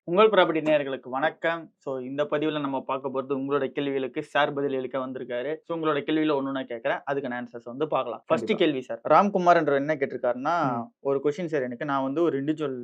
உங்கள் ப்ராப்பர்ட்டி நேயர்களுக்கு வணக்கம். ஸோ இந்த பதிவில் நம்ம பார்க்க போகிறது உங்களோட கேள்விகளுக்கு சார் பதில் அளிக்க வந்திருக்காரு. ஸோ உங்களோட கேள்வியில் ஒன்று கேட்குறேன், அதுக்கான ஆன்சர்ஸ் வந்து பார்க்கலாம். ஃபர்ஸ்ட் கேள்வி சார் ராம்குமார் என்ற என்ன கேட்டிருக்காருன்னா, ஒரு கொஸ்டின் சார் எனக்கு, நான் வந்து ஒரு இண்டிவிஜுவல்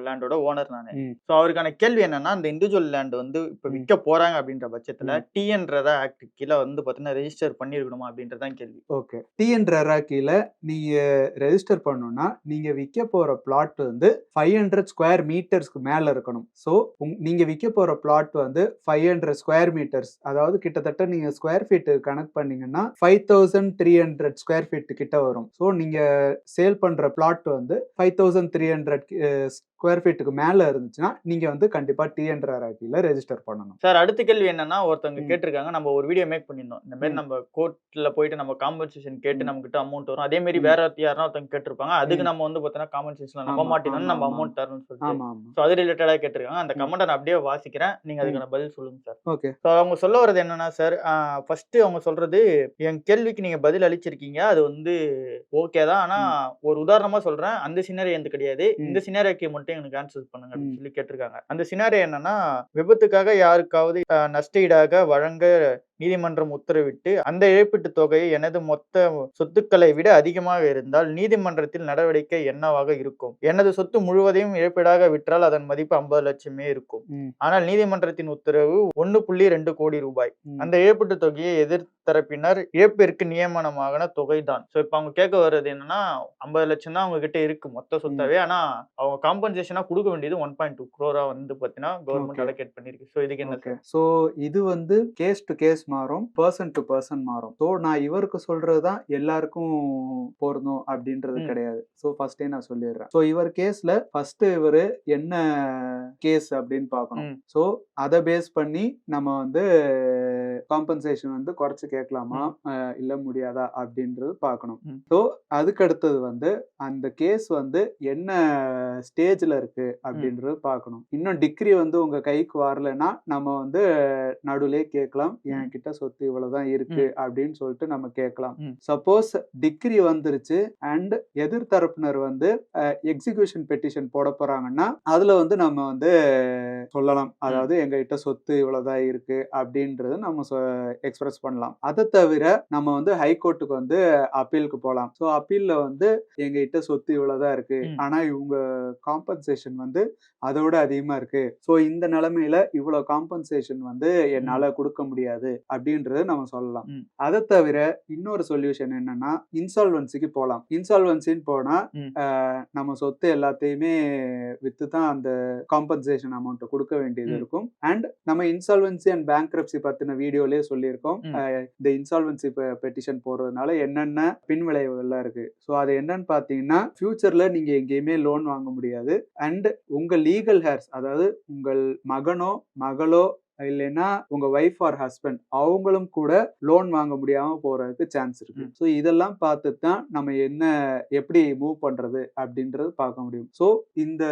லேண்டோட ஓனர் நான். ஸோ அவருக்கான கேள்வி என்னன்னா, அந்த இண்டிவிஜுவல் லேண்ட் வந்து இப்போ விற்க போறாங்க அப்படின்ற பட்சத்தில் டிஎன் ரெரா ஆக்ட் கீழே வந்து பார்த்தீங்கன்னா ரெஜிஸ்டர் பண்ணியிருக்கணுமா அப்படின்றதான் கேள்வி. ஓகே, டிஎன் ரெரா கீழே நீங்க ரெஜிஸ்டர் பண்ணணும்னா நீங்க விற்க போற பிளாட் வந்து 500 ஸ்கொயர் மீட்டர்ஸ்க்கு மேல இருக்கணும். ஸோ நீங்க விற்க போற பிளாட் வந்து 500 ஸ்கொயர் மீட்டர்ஸ், அதாவது கிட்டத்தட்ட நீங்க ஸ்கொயர் ஃபீட் கனெக்ட் பண்ணீங்கன்னா 5300 ஸ்கொயர் ஃபீட் கிட்ட வரும். ஸோ நீங்க சேல் பண்ற பிளாட் வந்து 5300 ஸ்கொயர் ஃபீட்டுக்கு மேல இருந்துச்சுன்னா நீங்க வந்து கண்டிப்பா டிஎன் ரெரா கீழே ரெஜிஸ்டர் பண்ணணும். சார் அடுத்த கேள்வி என்னன்னா, ஒருத்தவங்க கேட்டிருக்காங்க, நம்ம ஒரு வீடியோ மேக் பண்ணியிருந்தோம், இந்த மாதிரி நம்ம கோர்ட்ல போயிட்டு நம்ம காம்பன்சேஷன் கேட்டு நம்ம கிட்ட அமௌண்ட் வரும், அதே மாதிரி வேற யாருன்னா ஒருத்தவங்க கேட்டிருப்பாங்க, அதுக்கு நம்ம வந்து பார்த்தீங்கன்னா காம்பன்சேஷன்ல நம்ப மாட்டேன்னு நம்ம அமௌண்ட் தரணும்னு சொல்லிட்டு. ஸோ அது ரிலேட்டடா கேட்டிருக்காங்க. அந்த கமெண்ட் நான் அப்படியே வாசிக்கிறேன், நீங்க அதுக்கான பதில் சொல்லுங்க சார். ஓகே. ஸோ அவங்க சொல்ல வர்றது என்னன்னா சார், ஃபர்ஸ்ட் அவங்க சொல்றது, என் கேள்விக்கு நீங்க பதில் அளிச்சிருக்கீங்க, அது வந்து ஓகே தான். ஆனா ஒரு உதாரணமா சொல்றேன், அந்த சினாரியோ எந்த கிடையாது, இந்த சினாரியோக்கு மட்டும் எனக்கு ஆன்சர் பண்ணுங்க அப்படின்னு சொல்லி கேட்டிருக்காங்க. அந்த சினாரியோ என்னன்னா, விபத்துக்காக யாருக்காவது நஷ்ட ஈடாக வழங்க நீதிமன்றம் உத்தரவிட்டு அந்த இழப்பீட்டு தொகை எனது மொத்த சொத்துக்களை விட அதிகமாக இருந்தால் நீதிமன்றத்தில் நடவடிக்கை என்னவாக இருக்கும்? எனது சொத்து முழுவதையும் இழப்பீடாக விற்றால் அதன் மதிப்பு 50 லட்சமே இருக்கும். ஆனால் நீதிமன்றத்தின் உத்தரவு 1.2 கோடி ரூபாய். அந்த இழப்பீட்டு தொகையை எதிர்த்தரப்பினர் இழப்பிற்கு நியமனமான தொகைதான். சோ இப்ப அவங்க கேட்க வர்றது என்னன்னா, 50 லட்சம் தான் அவங்க கிட்ட இருக்கு மொத்த சொத்தாவே, ஆனா அவங்க காம்பன்சேஷனா கொடுக்க வேண்டியது 1.2 crore வந்து பாத்தீங்கன்னா கவர்மெண்ட் அலோகேட் பண்ணிருக்கு. சோ இதுக்கு என்ன சார்? சோ இது வந்து கேஸ் டு கேஸ் மாறும், பர்சன் டு பர்சன் மாறும். ஸோ நான் இவருக்கு சொல்றதுதான் எல்லாருக்கும் பொருந்தும் அப்படின்றது கிடையாது. ஸோ ஃபர்ஸ்டே நான் சொல்லிடுறேன். ஸோ இவர் கேஸ்ல ஃபர்ஸ்ட் இவரு என்ன கேஸ் அப்படின்னு பார்க்கணும். ஸோ அதை பேஸ் பண்ணி நம்ம வந்து காம்பன்சேஷன் வந்து குறைச்சு கேட்கலாமா இல்ல முடியாதா அப்படின்றது பார்க்கணும். ஸோ அதுக்கு அடுத்தது வந்து அந்த கேஸ் வந்து என்ன ஸ்டேஜ்ல இருக்கு அப்படின்றது பார்க்கணும். இன்னும் டிகிரி வந்து உங்க கைக்கு வரலன்னா நம்ம வந்து நடுவுலே கேட்கலாம், என்கிட்ட சொத்து இவ்வளவுதான் இருக்கு அப்படின்னு சொல்லிட்டு நம்ம கேட்கலாம். சப்போஸ் டிகிரி வந்துருச்சு அண்ட் எதிர்த்தரப்பினர் வந்து எக்ஸிகியூஷன் பெட்டிஷன் போட போறாங்கன்னா அதுல வந்து நம்ம வந்து சொல்லலாம், அதாவது எங்ககிட்ட சொத்து இவ்வளவுதான் இருக்கு அப்படின்றது நம்ம எக்ஸ்பிரஸ் பண்ணலாம். அதை தவிர நம்ம வந்து ஹைகோர்ட்டுக்கு வந்து அப்பீலுக்கு போகலாம். ஸோ அப்பீல்ல வந்து எங்ககிட்ட சொத்து இவ்வளவுதான் இருக்கு, ஆனா இவங்க காம்பன்சேஷன் வந்து அதோட அதிகமா இருக்கு, ஸோ இந்த நிலைமையில இவ்வளவு காம்பன்சேஷன் வந்து என்னால கொடுக்க முடியாது அப்படின்றது நம்ம சொல்லலாம். அதை தவிர இன்னொரு சொல்யூஷன் என்னன்னா, இன்சால்வன்சிக்கு போகலாம். இன்சால்வன்சின்னு போனா நம்ம சொத்து எல்லாத்தையுமே வித்து தான் அந்த காம்பன்சேஷன் அமௌண்ட் கொடுக்க வேண்டியது இருக்கும். அண்ட் நம்ம இன்சால்வன்சி அண்ட் பேங்க்ரப்சி பத்தின வீடியோலயே சொல்லியிருக்கோம், இந்த இன்சால்வன்சி பெட்டிஷன் போறதுனால என்னென்ன பின்விளைவுகள்லாம் இருக்கு. ஸோ அது என்னன்னு பாத்தீங்கன்னா, ஃபியூச்சர்ல நீங்க எங்கேயுமே லோன் வாங்க முடியாது. அண்ட் உங்க லீகல் ஹேர்ஸ், அதாவது உங்கள் மகனோ மகளோ இல்லைன்னா உங்க ஒய்ஃப் ஆர் ஹஸ்பண்ட் அவங்களும் கூட லோன் வாங்க முடியாம போறதுக்கு சான்ஸ் இருக்கு. ஸோ இதெல்லாம் பார்த்து தான் நம்ம என்ன எப்படி மூவ் பண்றது அப்படின்றது பார்க்க முடியும். ஸோ இந்த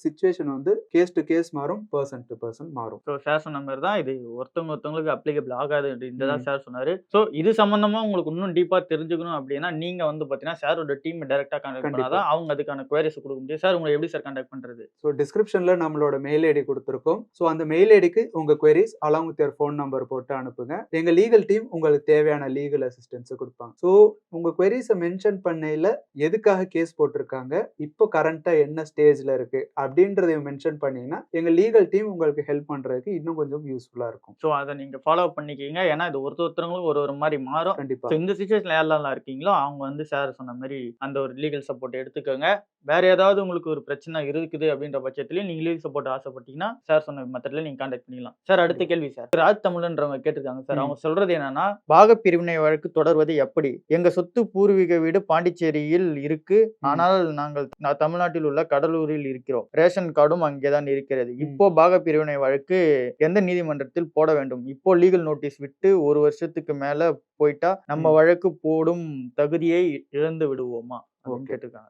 சிச்சுவேஷன் வந்து கேஸ் டு கேஸ் மாறும், பர்சன் டு பர்சன் மாறும். ஸோ சார் சொன்ன மாதிரி தான் இது ஒருத்தவங்களுக்கு அப்ளிகபிள் ஆகாது அப்படின்றதான் சார் சொன்னாரு. ஸோ இது சம்பந்தமா உங்களுக்கு இன்னும் டீப்பா தெரிஞ்சுக்கணும் அப்படின்னா நீங்க வந்து பாத்தீங்கன்னா சாரோட டீம் டைரக்டா கான்டாக்ட் பண்ணாதான் அவங்க அதுக்கான குவரிஸ் கொடுக்க முடியும். சார் உங்களை எப்படி சார் கான்டாக்ட் பண்றது? ஸோ டிஸ்கிரிப்ஷன்ல நம்மளோட மெயில் ஐடி கொடுத்துருக்கோம். ஸோ அந்த மெயில் ஐடிக்கு உங்க queries along with your phone number போட்டு அனுப்புங்க. எங்க லீகல் டீம் உங்களுக்கு தேவையான லீகல் அசிஸ்டன்ஸ் கொடுப்பாங்க. ஸோ உங்க queries-ஐ மென்ஷன் பண்ணையில எதுக்காக கேஸ் போட்டிருக்காங்க, இப்போ கரண்டா என்ன ஸ்டேஜ்ல இருக்கு அப்படின்றதையும் மென்ஷன் பண்ணீங்கன்னா எங்க லீகல் டீம் உங்களுக்கு ஹெல்ப் பண்றதுக்கு இன்னும் கொஞ்சம் யூஸ்ஃபுல்லா இருக்கும். ஸோ அதை நீங்க ஃபாலோ பண்ணிக்கிங்க, ஏன்னா இது ஒருத்தவங்களும் ஒரு மாதிரி மாறும். கண்டிப்பா இந்த சிச்சுவேஷன்ல யாரெல்லாம் இருக்கீங்களோ அவங்க வந்து சார் சொன்ன மாதிரி அந்த ஒரு லீகல் சப்போர்ட் எடுத்துக்கோங்க. வேற ஏதாவது உங்களுக்கு ஒரு பிரச்சனை இருக்குது அப்படின்ற பட்சத்திலயும் நீங்க லீகல் சப்போர்ட் ஆசைப்பட்டீங்கன்னா சார் சொன்ன மெத்தட்ல நீங்க கான்டாக்ட் பண்ணிக்கலாம். சார் அடுத்த கேள்வி சார், ராஜ் தமிழ்ன்றவங்க கேட்டிருக்காங்க சார். அவங்க சொல்றது என்னன்னா, பாக பிரிவினை வழக்கு தொடர்வது எப்படி? எங்க சொத்து பூர்வீக வீடு பாண்டிச்சேரியில் இருக்கு, ஆனால் நாங்கள் தமிழ்நாட்டில் உள்ள கடலூரில் இருக்கிறோம், ரேஷன் கார்டும் அங்கேதான் இருக்கிறது. இப்போ பாக பிரிவினை வழக்கு எந்த நீதிமன்றத்தில் போட வேண்டும்? இப்போ லீகல் நோட்டீஸ் விட்டு 1 வருஷத்துக்கு மேல போயிட்டா நம்ம வழக்கு போடும் தகுதியை இழந்து விடுவோமா?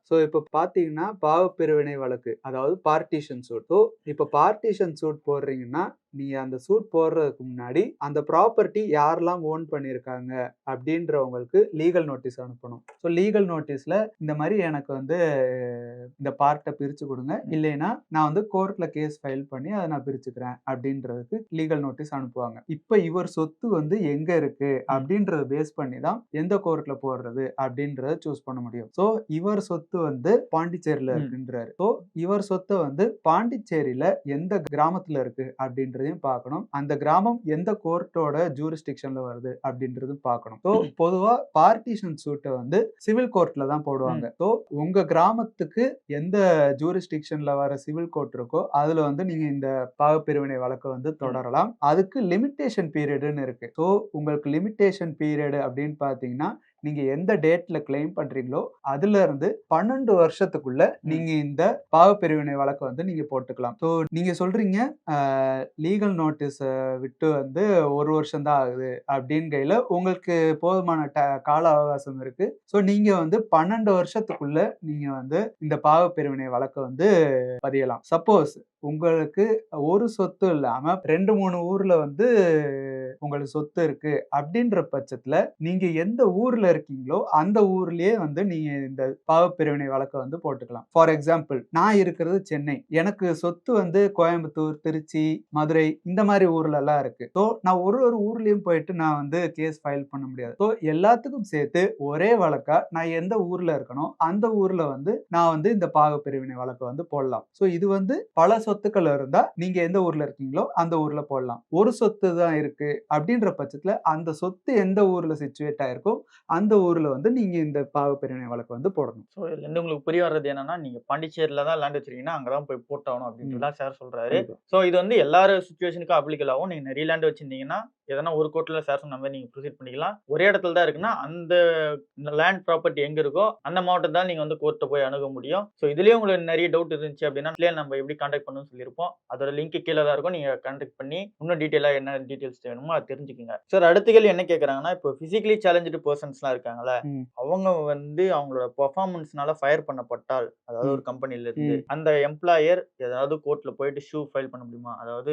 ஸோ இப்போ பார்த்தீங்கன்னா பாவப்பிரிவினை வழக்கு, அதாவது பார்ட்டிஷன் சூட். ஸோ இப்போ பார்ட்டிஷன் சூட் போடுறீங்கன்னா நீங்க அந்த சூட் போடுறதுக்கு முன்னாடி அந்த ப்ராப்பர்ட்டி யாரெல்லாம் ஓன் பண்ணியிருக்காங்க அப்படின்றவங்களுக்கு லீகல் நோட்டீஸ் அனுப்பணும். ஸோ லீகல் நோட்டீஸ்ல இந்த மாதிரி எனக்கு வந்து இந்த பார்ட்டை பிரிச்சு கொடுங்க, இல்லைன்னா நான் வந்து கோர்ட்ல கேஸ் ஃபைல் பண்ணி அதை நான் பிரிச்சுக்கிறேன் அப்படின்றதுக்கு லீகல் நோட்டீஸ் அனுப்புவாங்க. இப்போ இவர் சொத்து வந்து எங்க இருக்கு அப்படின்றத பேஸ் பண்ணி தான் எந்த கோர்ட்ல போடுறது அப்படின்றத சூஸ் பண்ண முடியும். ஸோ இவர் சொத்து வந்து பாண்டிச்சேரியில இருக்குன்றாரு. ஸோ இவர் சொத்தை வந்து பாண்டிச்சேரியில எந்த கிராமத்துல இருக்கு அப்படின்றதையும் பார்க்கணும். அந்த கிராமம் எந்த கோர்ட்டோட ஜூரிஸ்டிக்ஷன்ல வருது அப்படின்றதும் பார்க்கணும். ஸோ பொதுவா பார்ட்டிஷன் சூட்டை வந்து சிவில் கோர்ட்ல தான் போடுவாங்க. ஸோ உங்க கிராமத்துக்கு எந்த ஜூரிஸ்டிக்ஷன்ல வர சிவில் கோர்ட் இருக்கோ அதுல வந்து நீங்க இந்த பாகப்பிரிவினை வழக்கை வந்து தொடரலாம். அதுக்கு லிமிட்டேஷன் பீரியட்னு இருக்கு. ஸோ உங்களுக்கு லிமிட்டேஷன் பீரியட் அப்படின்னு பாத்தீங்கன்னா நீங்க எந்த டேட்ல கிளைம் பண்றீங்களோ அதுல இருந்து 12 வருஷத்துக்குள்ள நீங்க இந்த பாகப்பிரிவினை வழக்கை வந்து நீங்க போட்டுக்கலாம். ஸோ நீங்க சொல்றீங்க லீகல் நோட்டீஸ் விட்டு வந்து 1 வருஷம் தான் ஆகுது அப்படின்னு கையில உங்களுக்கு போதுமான கால அவகாசம் இருக்கு. ஸோ நீங்க வந்து 12 வருஷத்துக்குள்ள நீங்க வந்து இந்த பாகப்பிரிவினை வழக்கை வந்து பதியலாம். சப்போஸ் உங்களுக்கு ஒரு சொத்து இல்லாம 2-3 ஊர்ல வந்து உங்களுக்கு சொத்து இருக்கு அப்படின்ற பட்சத்துல நீங்க எந்த ஊர்ல இருக்கீங்களோ அந்த ஊர்லயே வந்து நீங்க இந்த பாகப்பிரிவினை வழக்கை வந்து போட்டுக்கலாம். ஃபார் எக்ஸாம்பிள் நான் இருக்கிறது சென்னை, எனக்கு சொத்து வந்து கோயம்புத்தூர், திருச்சி, மதுரை இந்த மாதிரி ஊர்ல எல்லாம் இருக்கு. ஸோ நான் ஒரு ஊர்லயும் போயிட்டு நான் வந்து கேஸ் ஃபைல் பண்ண முடியாது. ஸோ எல்லாத்துக்கும் சேர்த்து ஒரே வழக்கா நான் எந்த ஊர்ல இருக்கணும் அந்த ஊர்ல வந்து நான் வந்து இந்த பாகப்பிரிவினை வழக்கை வந்து போடலாம். ஸோ இது வந்து பல சொத்துக்கள் இருந்தா நீங்க எந்த ஊர்ல இருக்கீங்களோ அந்த ஊர்ல போடலாம். ஒரு சொத்து தான் இருக்கு அப்படின்ற பட்சத்துல அந்த சொத்து எந்த ஊர்ல சிச்சுவேட் ஆயிருக்கோ அந்த ஊர்ல வந்து நீங்க இந்த பாகப்பிரிவினை வழக்கு வந்து போடணும். ஸோ இதுல இருந்து உங்களுக்கு புரிய வர்றது என்னன்னா, நீங்க பாண்டிச்சேரியில தான் லேண்ட் வச்சிருக்கீங்கன்னா அங்கதான் போய் போட்டாகணும் அப்படின்றதான் சார் சொல்றாரு. ஸோ இது வந்து எல்லாரும் சுச்சுவேஷனுக்கும் அப்ளிகல் ஆகும். நீங்க நிறைய லேண்ட் வச்சிருந்தீங்கன்னா எதனா ஒரு கோர்ட்ல சார் சொன்ன மாதிரி நீங்க ப்ரொசீட் பண்ணிக்கலாம். ஒரே இடத்துல தான் இருக்குன்னா அந்த லேண்ட் ப்ராப்பர்ட்டி எங்க இருக்கோ அந்த மாவட்டம் தான் நீங்க வந்து கோர்ட்டை போய் அணுக முடியும். ஸோ இதுலயும் உங்களுக்கு நிறைய டவுட் இருந்துச்சு அப்படின்னா நம்ம எப்படி கான்டாக்ட் பண்ணணும்னு சொல்லியிருப்போம். அதோட லிங்க் கீழே தான் இருக்கும். நீங்க கான்டாக்ட் பண்ணி இன்னும் டீட்டெயிலா என்ன டீடைல்ஸ் வேணுமோ அதை தெரிஞ்சுக்கோங்க. சார் அடுத்த கேள்வி என்ன கேட்கறாங்கன்னா, இப்போ பிசிக்கலி சேலஞ்சு பர்சன்ஸ்லாம் இருக்காங்கல்ல, அவங்க வந்து அவங்களோட பெர்ஃபார்மன்ஸ்னால ஃபயர் பண்ணப்பட்டால், அதாவது ஒரு கம்பெனில இருந்து அந்த எம்ப்ளாயர் ஏதாவது கோர்ட்ல போயிட்டு ஷூ ஃபைல் பண்ண முடியுமா? அதாவது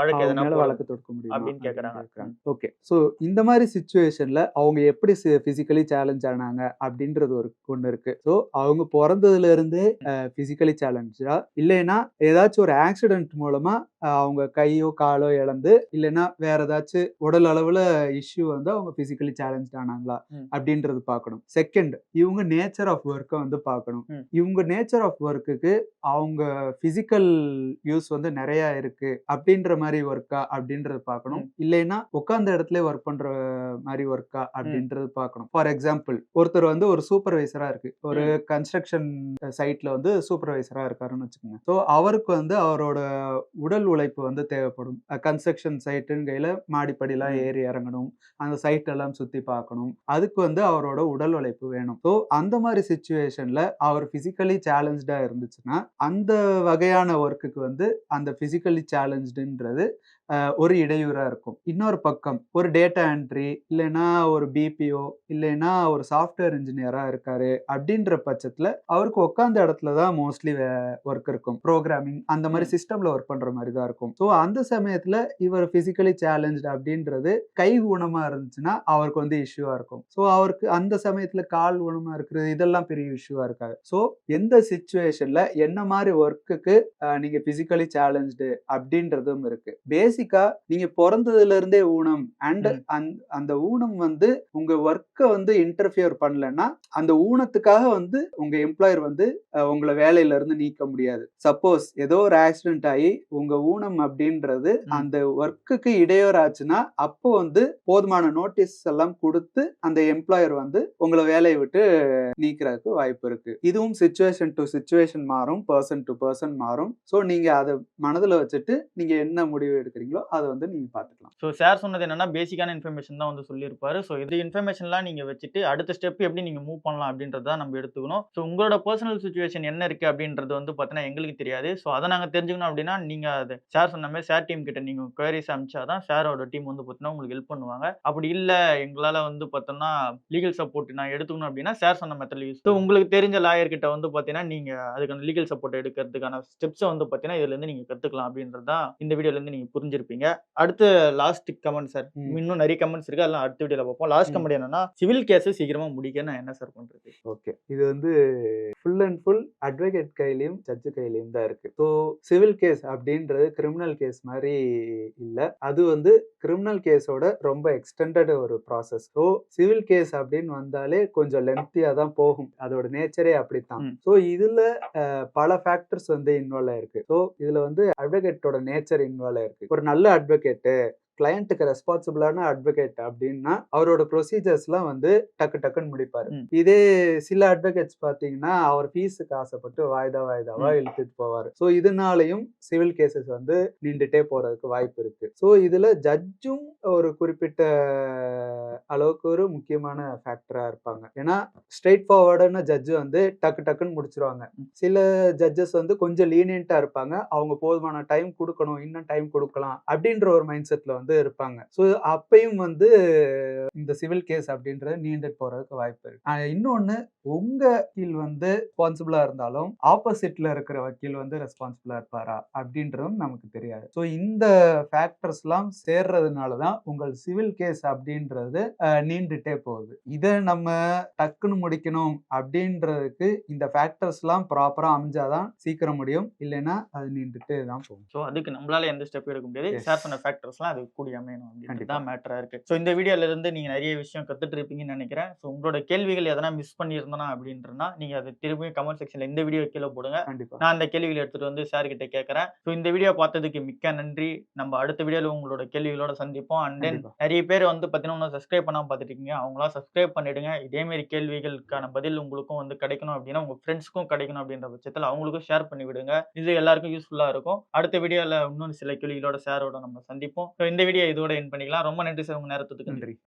வழக்கு எதனா வழக்கு தொடுக்க முடியுமா அப்படின்னு கேட்கறாங்க. ஓகே, ஸோ இந்த மாதிரி சிச்சுவேஷன்ல அவங்க எப்படி பிசிக்கலி சேலஞ்ச் ஆனாங்க அப்படின்றது ஒன்று இருக்கு. ஸோ அவங்க பிறந்ததுல இருந்தே பிசிக்கலி சேலஞ்சா, இல்லைன்னா ஏதாச்சும் ஒரு ஆக்சிடென்ட் மூலமா அவங்க கையோ காலோ இழந்து, இல்லைன்னா வேற ஏதாச்சும் உடல் அளவுல இஷ்யூ வந்து அவங்க பிசிக்கலி சேலஞ்ச் ஆனாங்களா அப்படின்றது பார்க்கணும். செகண்ட், இவங்க நேச்சர் ஆஃப் ஒர்க்கை வந்து பார்க்கணும். இவங்க நேச்சர் ஆஃப் ஒர்க்குக்கு அவங்க பிசிக்கல் யூஸ் வந்து நிறைய இருக்கு அப்படின்ற மாதிரி ஒர்க்கா அப்படின்றது பார்க்கணும். இல்லைன்னா உட்கார்ந்த இடத்துல ஒர்க் பண்ற மாதிரி ஒர்க்கா அப்படின்றது பார்க்கணும். ஃபார் எக்ஸாம்பிள், ஒருத்தர் வந்து ஒரு சூப்பர்வைசரா இருக்கு, ஒரு கன்ஸ்ட்ரக்ஷன் சைட்ல வந்து சூப்பர்வைசரா இருக்காருன்னு வச்சுக்கோங்க. ஸோ அவருக்கு வந்து அவரோட உடல் உழைப்பு வந்து தேவைப்படும். கன்ஸ்ட்ரக்ஷன் சைட்டுன்னு கையில மாடிப்படிலாம் ஏறி இறங்கணும், அந்த சைட் எல்லாம் சுத்தி பார்க்கணும், அதுக்கு வந்து அவரோட உடல் உழைப்பு வேணும். ஸோ அந்த மாதிரி சிச்சுவேஷன்ல அவர் பிசிக்கலி சேலஞ்சா இருந்துச்சுன்னா அந்த வகையான ஒர்க்குக்கு வந்து அந்த பிசிக்கலி சேலஞ்சுன்றது ஒரு இடையூறா இருக்கும். இன்னொரு பக்கம் ஒரு டேட்டா என்ட்ரி, இல்லைன்னா ஒரு பிபிஓ, இல்லைன்னா ஒரு சாஃப்ட்வேர் இன்ஜினியரா இருக்காரு அப்படின்ற பட்சத்துல அவருக்கு உட்கார்ந்த இடத்துல தான் மோஸ்ட்லி ஒர்க் இருக்கும். ப்ரோக்ராமிங் அந்த மாதிரி சிஸ்டம்ல ஒர்க் பண்ற மாதிரி தான் இருக்கும். ஸோ அந்த சமயத்துல இவர் பிசிக்கலி சேலஞ்சு அப்படின்றது கை ஊனமா இருந்துச்சுன்னா அவருக்கு வந்து இஷ்யூவா இருக்கும். ஸோ அவருக்கு அந்த சமயத்துல கால் ஊனமா இருக்கிறது இதெல்லாம் பெரிய இஷ்யூவா இருக்காது. ஸோ எந்த சிச்சுவேஷன்ல என்ன மாதிரி ஒர்க்குக்கு நீங்க பிசிக்கலி சேலஞ்சு அப்படின்றதும் இருக்கு. பேசிக்கா நீங்க பிறந்ததுல இருந்தே ஊனம் அண்ட் அந்த ஊனம் வந்து உங்க ஒர்க்கை வந்து இன்டர்ஃபியர் பண்ணலன்னா அந்த ஊனத்துக்காக வந்து உங்க எம்ப்ளாயர் வந்து உங்களை வேலையில இருந்து நீக்க முடியாது. சப்போஸ் ஏதோ ஒரு ஆக்சிடென்ட் ஆகி உங்க ஊனம் அப்படின்றது அந்த ஒர்க்குக்கு இடையூறாச்சுன்னா அப்போ வந்து போதுமான நோட்டீஸ் எல்லாம் கொடுத்து அந்த எம்ப்ளாயர் வந்து உங்களை வேலையை விட்டு நீக்கிறதுக்கு வாய்ப்பு இருக்கு. இதுவும் சிச்சுவேஷன் டு சிச்சுவேஷன் மாறும், பர்சன் டு பர்சன் மாறும். ஸோ நீங்க அதை மனதில் வச்சுட்டு நீங்க என்ன முடிவு எடுக்கிறீங்களோ அதை வந்து நீங்க பார்த்துக்கலாம். ஸோ சார் சொன்னது என்னன்னா பேசிக்கான இன்ஃபர்மேஷன் தான் வந்து சொல்லியிருப்பாரு. ஸோ இது இன்ஃபர்மேஷன்லாம் நீங்க வச்சுட்டு அடுத்த ஸ்டெப் எப்படி நீங்க மூவ் பண்ணலாம் அப்படின்றத நம்ம எடுத்துக்கணும். ஸோ உங்களோட பர்சனல் சிச்சுவேஷன் என்ன இருக்கு அப்படின்றது வந்து பார்த்தீங்கன்னா எங்களுக்கு தெரியாது. ஸோ அதை நாங்கள் தெரிஞ்சுக்கணும் அப்படின்னா நீங்க அது சார் சொன்ன மாதிரி சார் டீம் கிட்ட நீங்க குவரிஸ் அனுப்பிச்சாதான் சாரோட டீம் வந்து பார்த்தீங்கன்னா உங்களுக்கு ஹெல்ப் பண்ணுவாங்க. அப்படி இல்லை எங்களால் வந்து பார்த்தோம்னா லீகல் சப்போர்ட் நான் எடுத்துக்கணும் அப்படின்னா சார் சொன்ன மெத்தட் யூஸ். ஸோ உங்களுக்கு தெரிஞ்ச லாயர் கிட்ட வந்து பார்த்தீங்கன்னா நீங்க அதுக்கான லீகல் சப்போர்ட் எடுக்கிறதுக்கான ஸ்டெப்ஸை வந்து பார்த்தீங்கன்னா இதுல இருந்து நீங்க கத்துக்கலாம் அப்படின்றதான் இந்த வீடியோல இருந்து நீங்க புரிஞ்சு புரிஞ்சிருப்பீங்க. அடுத்து லாஸ்ட் கமெண்ட் சார். இன்னும் நிறைய கமெண்ட்ஸ் இருக்கு, அதெல்லாம் அடுத்த வீடியோல பார்ப்போம். லாஸ்ட் கமெண்ட் என்னன்னா, சிவில் கேஸ் சீக்கிரமா முடிக்க நான் என்ன சார் பண்றது? ஓகே, இது வந்து ஃபுல் அண்ட் ஃபுல் அட்வொகேட் கையிலயும் ஜட்ஜு கையிலயும் தான் இருக்கு. ஸோ சிவில் கேஸ் அப்படின்றது கிரிமினல் கேஸ் மாதிரி இல்ல, அது வந்து கிரிமினல் கேஸோட ரொம்ப எக்ஸ்டெண்டட் ஒரு ப்ராசஸ். ஸோ சிவில் கேஸ் அப்படின்னு வந்தாலே கொஞ்சம் லென்த்தியா தான் போகும், அதோட நேச்சரே அப்படித்தான். ஸோ இதுல பல ஃபேக்டர்ஸ் வந்து இன்வால்வ் ஆயிருக்கு. ஸோ இதுல வந்து அட்வொகேட்டோட நேச்சர் இன்வால்வ் ஆயிருக்கு. ஒரு நல்ல அட்வொகேட்டு, கிளையண்ட்டுக்கு ரெஸ்பான்சிபிளான அட்வொகேட் அப்படின்னா அவரோட ப்ரொசீஜர்ஸ்லாம் வந்து டக்கு டக்குன்னு முடிப்பாரு. இதே சில அட்வொகேட்ஸ் பாத்தீங்கன்னா அவர் ஃபீஸுக்கு ஆசைப்பட்டு வாய்தாவா இழுத்துட்டு போவாரு. ஸோ இதனாலையும் சிவில் கேசஸ் வந்து நின்றுட்டே போறதுக்கு வாய்ப்பு இருக்கு. ஸோ இதுல ஜட்ஜும் ஒரு குறிப்பிட்ட அளவுக்கு ஒரு முக்கியமான ஃபேக்டரா இருப்பாங்க. ஏன்னா ஸ்ட்ரெயிட் ஃபார்வர்டான ஜட்ஜ் வந்து டக்கு டக்குன்னு முடிச்சிருவாங்க. சில ஜட்ஜஸ் வந்து கொஞ்சம் லீனியன்ட்டா இருப்பாங்க, அவங்க போதுமான டைம் கொடுக்கணும், இன்னும் டைம் கொடுக்கலாம் அப்படின்ற ஒரு மைண்ட் செட்ல வந்து இருப்பாங்க. ஸோ அப்பயும் வந்து இந்த சிவில் கேஸ் அப்படின்றது நீண்டுட்டு போறதுக்கு வாய்ப்பு இருக்கு. இன்னொன்னு, உங்க வக்கீல் வந்து ரெஸ்பான்சிபிளா இருந்தாலும் ஆப்போசிட்ல இருக்கிற வக்கீல் வந்து ரெஸ்பான்சிபிளா இருப்பாரா அப்படின்றதும் நமக்கு தெரியாது. ஸோ இந்த ஃபேக்டர்ஸ் எல்லாம் சேர்றதுனாலதான் உங்கள் சிவில் கேஸ் அப்படின்றது நீண்டுட்டே போகுது. இதை நம்ம டக்குன்னு முடிக்கணும் அப்படின்றதுக்கு இந்த ஃபேக்டர்ஸ் எல்லாம் ப்ராப்பரா அமைஞ்சாதான் சீக்கிரம் முடியும், இல்லைன்னா அது நீண்டுட்டே தான் போகும். ஸோ அதுக்கு நம்மளால எந்த ஸ்டெப் எடுக்க முடியாது. ஷேர் பண்ண ஃபேக்டர்ஸ்லாம் அது கூடி அமையணும் அப்படின்றது தான் மேட்டரா இருக்கு. ஸோ இந்த வீடியோல இருந்து நீங்க நிறைய விஷயம் கத்துட்டு இருப்பீங்கன்னு நினைக்கிறேன். ஸோ உங்களோட கேள்விகள் எதனா மிஸ் பண்ணியிருந்தனா அப்படின்றனா நீங்க அதை திரும்பியும் கமெண்ட் செக்ஷன்ல இந்த வீடியோ கீழே போடுங்க. நான் அந்த கேள்விகளை எடுத்துட்டு வந்து சார் கிட்ட கேட்கறேன். ஸோ இந்த வீடியோ பார்த்ததுக்கு மிக்க நன்றி. நம்ம அடுத்த வீடியோல உங்களோட கேள்விகளோட சந்திப்போம். அண்ட் தென் நிறைய பேர் வந்து பார்த்தீங்கன்னா சப்ஸ்கிரைப் பண்ணாம பார்த்துட்டு இருக்கீங்க, அவங்களாம் சப்ஸ்கிரைப் பண்ணிடுங்க. இதே மாதிரி கேள்விகளுக்கான பதில் உங்களுக்கும் வந்து கிடைக்கணும் அப்படின்னா உங்க ஃப்ரெண்ட்ஸ்க்கும் கிடைக்கணும் அப்படின்ற பட்சத்தில் அவங்களுக்கும் ஷேர் பண்ணி விடுங்க. இது எல்லாருக்கும் யூஸ்ஃபுல்லா இருக்கும். அடுத்த வீடியோல இன்னும் சில கேள்விகளோட சாரோட நம்ம சந்திப்போம். ஸோ இந்த வீடியோ இதோட எண்ட் பண்ணிக்கலாம். ரொம்ப நன்றி சார், உங்க நேரத்துக்கு. நன்றி.